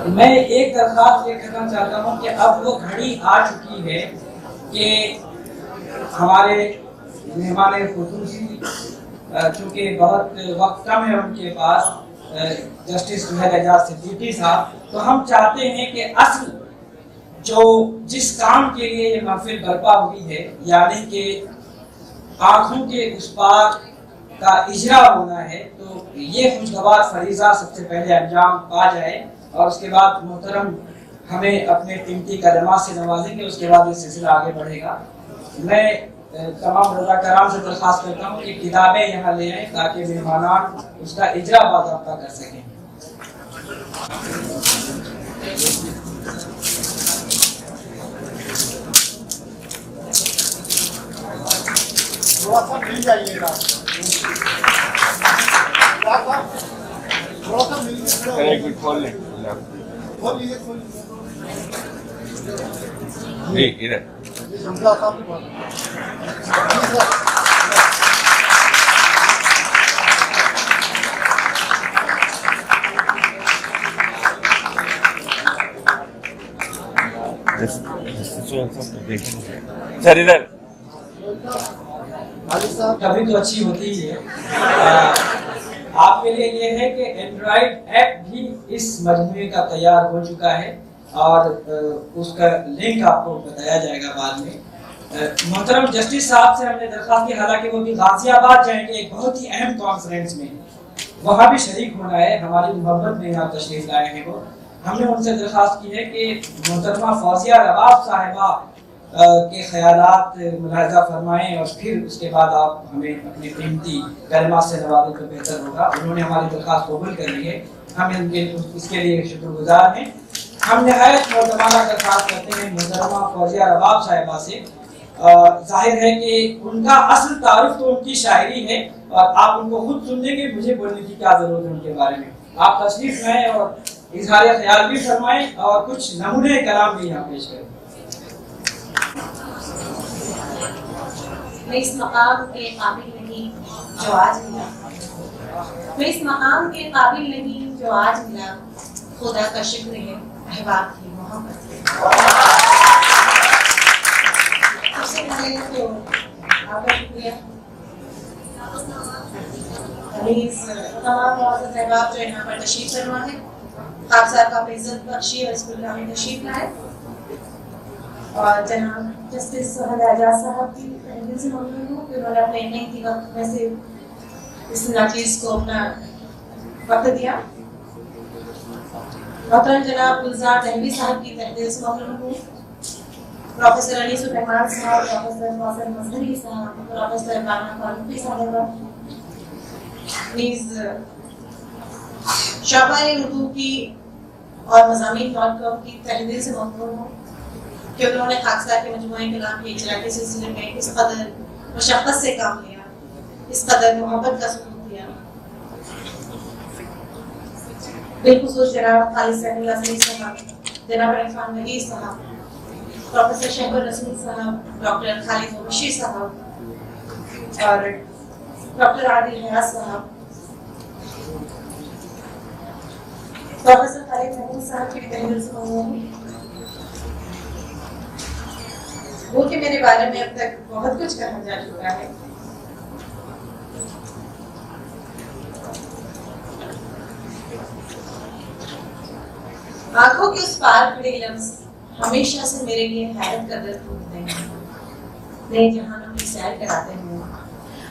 मैं एक दरख्वास्त ये करना चाहता हूँ कि अब वो घड़ी आ चुकी है कि हमारे मेहमान खुसूसी चूँकि बहुत वक्त कम है उनके पास, जस्टिस सुहेल एजाज सिद्दीकी साहब, तो हम चाहते हैं कि असल जो जिस काम के लिए ये महफिल बर्पा हुई है, यानी कि आँखों के उस पार का इजरा होना है, तो ये खुशगवार फरीजा सबसे पहले अंजाम पा जाए और उसके बाद मोहतरम हमें अपने कीमती कदमात से नवाजेंगे, उसके बाद ये सिलसिला आगे बढ़ेगा। मैं तमाम रज़ा कराम से दरख्वास्त करता हूँ कि किताबें यहाँ ले आएँ ताकि मेहमान उसका इजरा बाज़ाब्ता कर सकें। थोड़ा सा मिल जाइएगा, थोड़ा सा मिल जाइए। खोल लीजिए नहीं इधर शमशा साहब की बात। सर इधर कभी तो अच्छी होती ही है। आपके लिए ये है कि एंड्रॉइड ऐप भी इस मजमूए का तैयार हो चुका है और उसका लिंक आपको बताया जाएगा बाद में। मोहतरम जस्टिस साहब से हमने दरख्वास्त की, हालांकि वो भी गाजियाबाद जाएंगे एक बहुत ही अहम कॉन्फ्रेंस में, वहाँ भी शरीक होना है, हमारी मोहब्बत में यहाँ तशरीफ लाए हैं वो। हमने उनसे दरख्वास्त की है कि मोहतरमा फौजिया रबाब साहिबा के ख्यालात मुलाहिजा फरमाएं और फिर उसके बाद आप हमें अपनी कीमती कलमात से नवाजें तो बेहतर होगा। उन्होंने हमारी दरख्वास्त कबूल कर ली है, हम इनके इसके लिए शुक्रगुजार हैं। हम नहायत मोहतरमाना दरख्वास्त करते हैं मोहतरमा फौजिया रबाब साहिबा से। जाहिर है कि उनका असल तारुफ तो उनकी शायरी है और आप उनको खुद सुन लेंगे, मुझे बोलने की क्या जरूरत है उनके बारे में। आप तशरीफ लाएं और इजहार ख्याल भी फरमाएं और कुछ नमूने कलाम भी यहाँ पेश करें। मैं इस मकाम के काबिल नहीं जो आज मिला, मैं इस मकाम के काबिल नहीं जो आज मिला, खुदा का शुक्र है अहबाब की मोहब्बत। सबसे पहले तो आपका शुक्रिया तमाम मुअज़्ज़ज़ अहबाब जो यहाँ पर तशरीफ फरमा है, खाक साहब का इज्जत बख्शी और इस प्रोग्राम में तशरीफ लाए, और जनाब जस्टिस सुहेल एजाज साहब की दिल से ममनून हूँ कि उन्होंने अपने कीमती वक्त में से इस नाचीज़ को अपना वक्त दिया। मोहतरम जनाब गुलजार दहलवी साहब की दिल से ममनून हूँ, प्रोफेसर अनीसुर-रहमान साहब, प्रोफेसर मौसम मजहरी साहब, प्रोफेसर राना फारूकी साहब, नीज़ शोबाए उर्दू की और मज़ामीन.com की दिल से ममनून हूँ कि उन्होंने खाक साहब के मजमूए कलाम के इजरा के सिलसिले में इस कदर मशक्क़त से काम लिया, इस कदर मोहब्बत का सबूत दिया। बिलखुसूस जनाब खालिद सैफुल्लाह सईद साहब, जनाब इरफान वली साहब, प्रोफेसर शहबुर रसूल साहब, डॉक्टर खालिद मुबशिर साहब और डॉक्टर आदिल हयात साहब, प्रोफेसर खालिद महमूद साहब की तहरीर से ममनून वो कि मेरे बारे में अब तक बहुत कुछ कहा जा चुका है। आंखों के उस पार खड़े लफ्ज हमेशा से मेरे लिए हैरत का दर्द होते हैं। नए जहानों की सैर कराते हैं,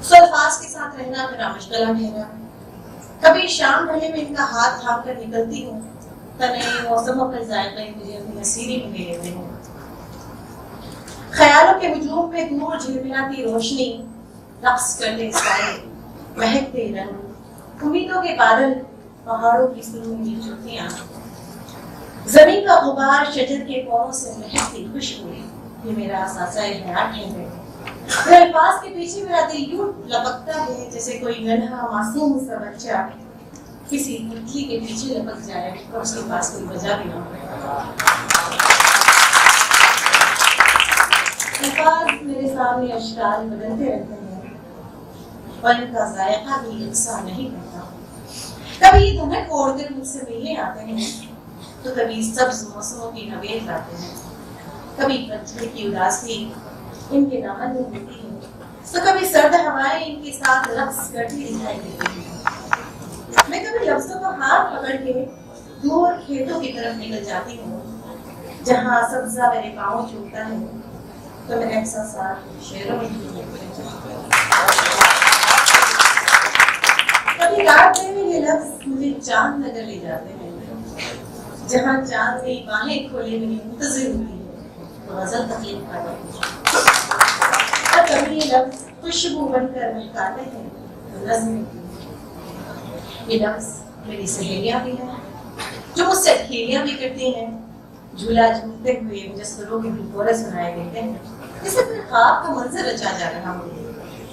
उस अल्फाज के साथ रहना मेरा मुश्किल ठहरा। कभी शाम ढले में इनका हाथ थाम कर निकलती हूँ, तने मौसमों पर जायके मुझे अपनी हसीरी में ले लेते हैं। ख्यालों के हुजूम पे दूर झिलमिलाती रोशनी, रक्स करते साए, महकते रंग, उम्मीदों के बादल, पहाड़ों की सुनहरी ज्योतियां, जमीन का गुबार, शजर के पौधों से महकती खुशबू, ये मेरा असासाए हयात है। मेरे अल्फाज के पीछे मेरा दिल यूं लपकता है जैसे कोई नन्हा मासूम सा बच्चा किसी तितली के पीछे लपक जाए और उसके पास कोई वजह भी ना हो। अल्फाज मेरे सामने अशकाल बदलते रहते हैं और इनका जायका भी यकसा नहीं रहता। कभी धनक ओढ़कर मुझसे मिलने आते हैं, तो कभी सब्ज मौसमों की नवेद लाते हैं, कभी पतझड़ की उदासी इनके दामन में होती है, तो कभी सर्द हवाएं इनके साथ रक्स करती दिखाई देती है। मैं कभी लफ्जों का हाथ पकड़ के दूर खेतों की तरफ निकल जाती हूँ, जहाँ सब्जा मेरे पाँव चूमता है, तो मेरे एहसास शेरों में कभी रात में ये लफ्ज मुझे चांद नगर ले जाते हैं, जहाँ चांद की बाहें खोले मेरी मुंतजिर होती है, तो गजल तकलीफ पाता है। और कभी ये लफ्ज खुशबू बनकर महकाते हैं, तो नज़्म ये लफ्ज मेरी सहेलियां भी हैं, जो मुझसे खेलियां भी करती हैं, झूला झूलते हुए मुझे सुरों के भिगोरे सुनाए देते हैं, जैसे कोई ख्वाब का मंजर रचा जा रहा हो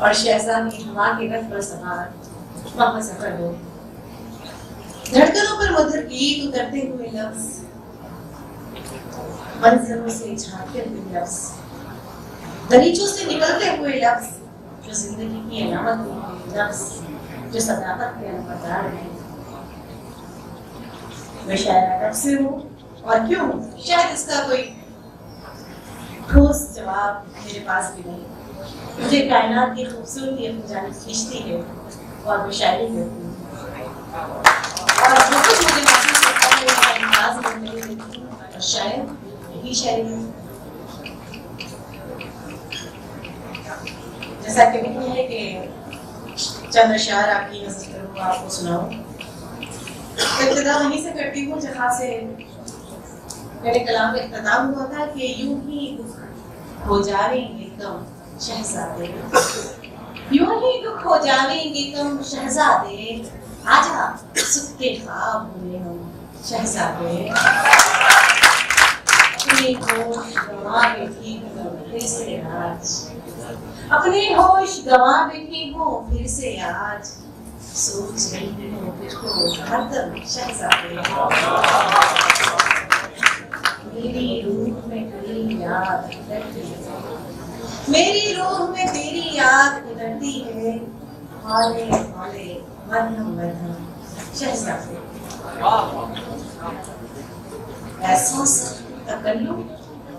और शहजादी हवा के रथ पर सवार वहां सफर हो। धड़कनों पर मधुर गीत उतरते हुए लफ्ज, मंजरों से झांकते हुए लफ्ज, दरीचों से निकलते हुए लफ्ज, जो जिंदगी की अलामत हुए लफ्ज, जो सदाकत के अलमदार है। मैं शायद कब से हूँ और क्यों, शायद इसका कोई ठोस जवाब मेरे पास भी नहीं। मुझे कायनात की खूबसूरती अपनी जानिब खींचती है और वो शायरी करती है, और जो कुछ मुझे महसूस होता है वो अंदाज में मेरे देती हूँ, और शायद यही शायरी है। जैसा कि नहीं है कि चंद अशार आपकी नज़र करूँ, आपको सुनाऊं, तो इब्तिदा वहीं से करती हूँ जहाँ से मेरे कलाम में इख्तिताम हुआ था कि यूं ही हो जावेंगे तुम शहजादे, यूं ही दुख हो जावेंगे तुम शहजादे, आजा सुख के ख्वाब भूले हम शहजादे, अपने होश गंवा बैठी हूँ फिर से आज, अपने होश गंवा बैठी हूँ फिर से आज, सोच रही हूँ फिर को हरदम शहजादे, मेरी रूह में तेरी याद उतरती है, मेरी रूह में तेरी याद उतरती है, हौले हौले मरहम मरहम शहजादे। ऐसा तकल्लुम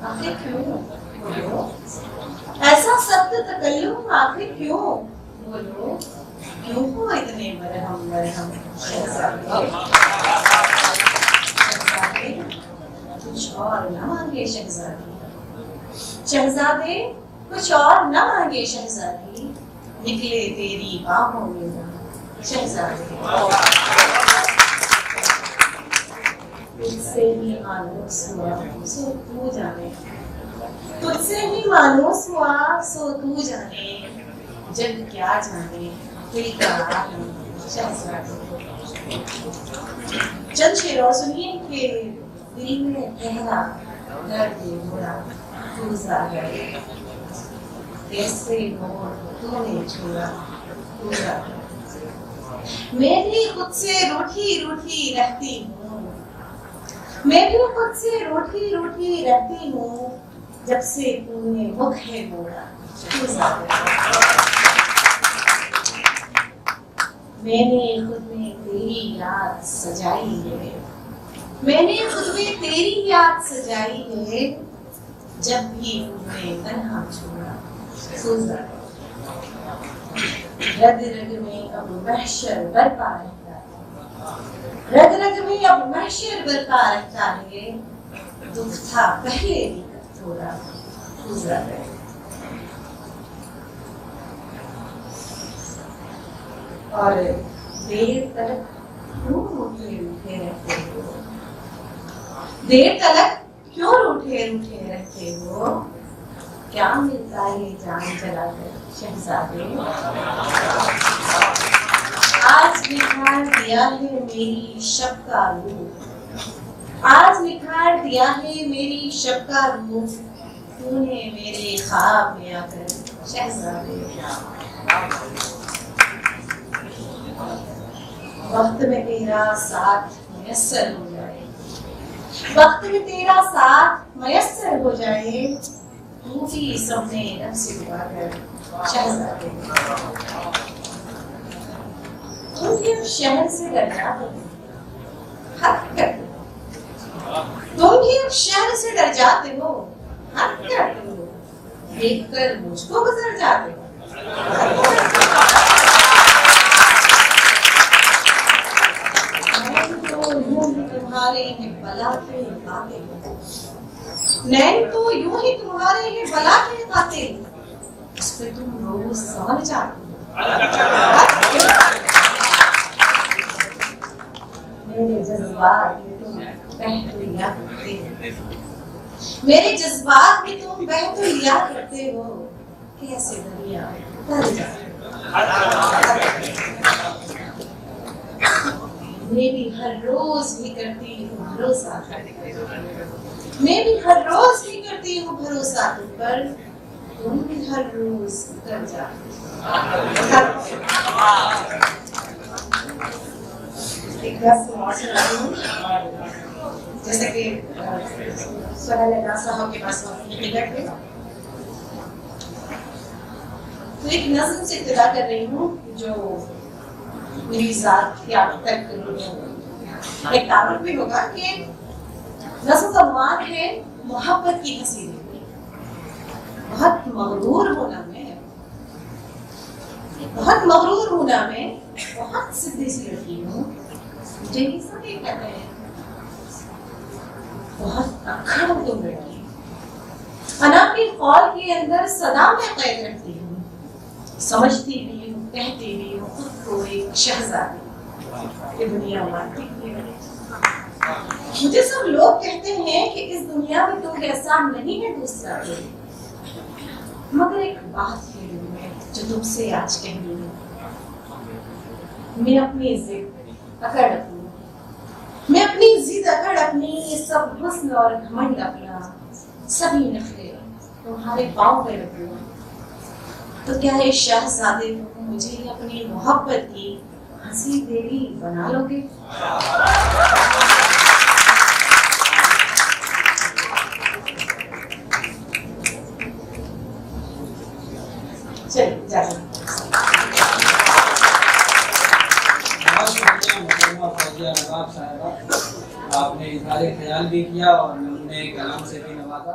आखिर क्यों बोलो, ऐसा सख्त तकल्लुम आखिर क्यों बोलो, क्यों हो इतने मरहम मरहम शहजादे, कुछ और न मांगे शहजादी, शहजादे कुछ और न मांगे शहजादी, निकले तेरी बाहों में शहजादे, तुझसे ही मानूस हुआ सो तू जाने, तुझसे ही मानूस हुआ सो तू जाने, जग क्या जाने दिल का शहजादे। चंद शेर और सुनिए कि दिल में गहरा दर्द भरा तू जागर, कैसे मोड़ तूने छोड़ा तू जागर, मैं भी खुद से रूठी रूठी रहती हूँ, मैं भी खुद से रूठी रूठी रहती हूँ, जब से तूने मुख है मोड़ा तू जागर, मैंने खुद में तेरी याद सजाई है, मैंने खुद में तेरी याद सजाई है, जब भी तूने तन्हा छोड़ा सो जागर, रग रग में अब महशर बरपा रहता है, रग रग में अब महशर बरपा रहता है, दुख था पहले भी थोड़ा सो जागर। और देर तक क्यों रूठे रूठे रहते हो, देर तक क्यों रूठे रूठे रहते हो, क्या मिलता है जान जलाकर शहजादे, आज निखार दिया है मेरी शब का रूप, आज निखार दिया है मेरी शब का रूप, तूने मेरे ख्वाब में आकर शहजादे। वक्त में तेरा साथ मयस्सर हो जाए, वक्त में तेरा साथ मयस्सर हो जाए, तू भी सबने नफ्स उठाकर शहजादे, तू भी अब शहर से डर जाते हो, हद करते हो। तुम भी अब शहर से डर जाते हो, हद करते हो। देखकर मुझको गुजर जाते हो। तुम्हारे हैं बला के कातिल, नैन तो यूं ही तुम्हारे हैं बला के कातिल, इस पे तुम रोज समझ जाते हो। मेरे जज्बात में तुम बह तो लिया करते हो, मेरे जज्बात में तुम बह तो लिया करते हो, कैसे दुनिया कर जाती मैं भी हर रोज ही करती हूँ भरोसा, मैं भी हर रोज ही करती हूँ भरोसा तुम पर, तुम भी हर रोज कर जाते। एक जैसे कि सुहेल साहब के पास बैठे, तो एक नज़्म से इब्तिदा कर रही हूँ जो मेरी ज़ात की अब तक एक तारुफ भी होगा कि नज़्म का उन्वान है मोहब्बत की हंसी दिल। बहुत मगरूर हूँ ना मैं, बहुत मगरूर हूँ ना मैं, बहुत सीधी सी लड़की हूँ, मुझे ये सभी कहते हैं। बहुत अक्खड़ हो तुम लड़की, अना के कौल के अंदर सदा मैं कैद रखती हूँ, समझती भी हूँ, कहती भी हूँ खुद को एक शहजादी, ये दुनिया मानती है। मुझे सब लोग कहते हैं कि इस दुनिया में तुम जैसा नहीं है दूसरा कोई, मगर एक बात है जो तुमसे आज कहनी है। मैं अपनी जिद अकड़ अपनी, मैं अपनी जिद अकड़ अपनी, ये सब हुस्न और घमंड अपना, सभी नखरे तुम्हारे पाँव पे रखूं, तो क्या है शहजादे तुम मुझे अपनी मोहब्बत की हंसी देवी बना लोगे? चलिए जाइए। बहुत शुक्रिया मुकर्रमा फौजिया नवाब साहिबा, आपने इज़हार ख्याल भी किया और नमूने कलाम से भी नवाजा।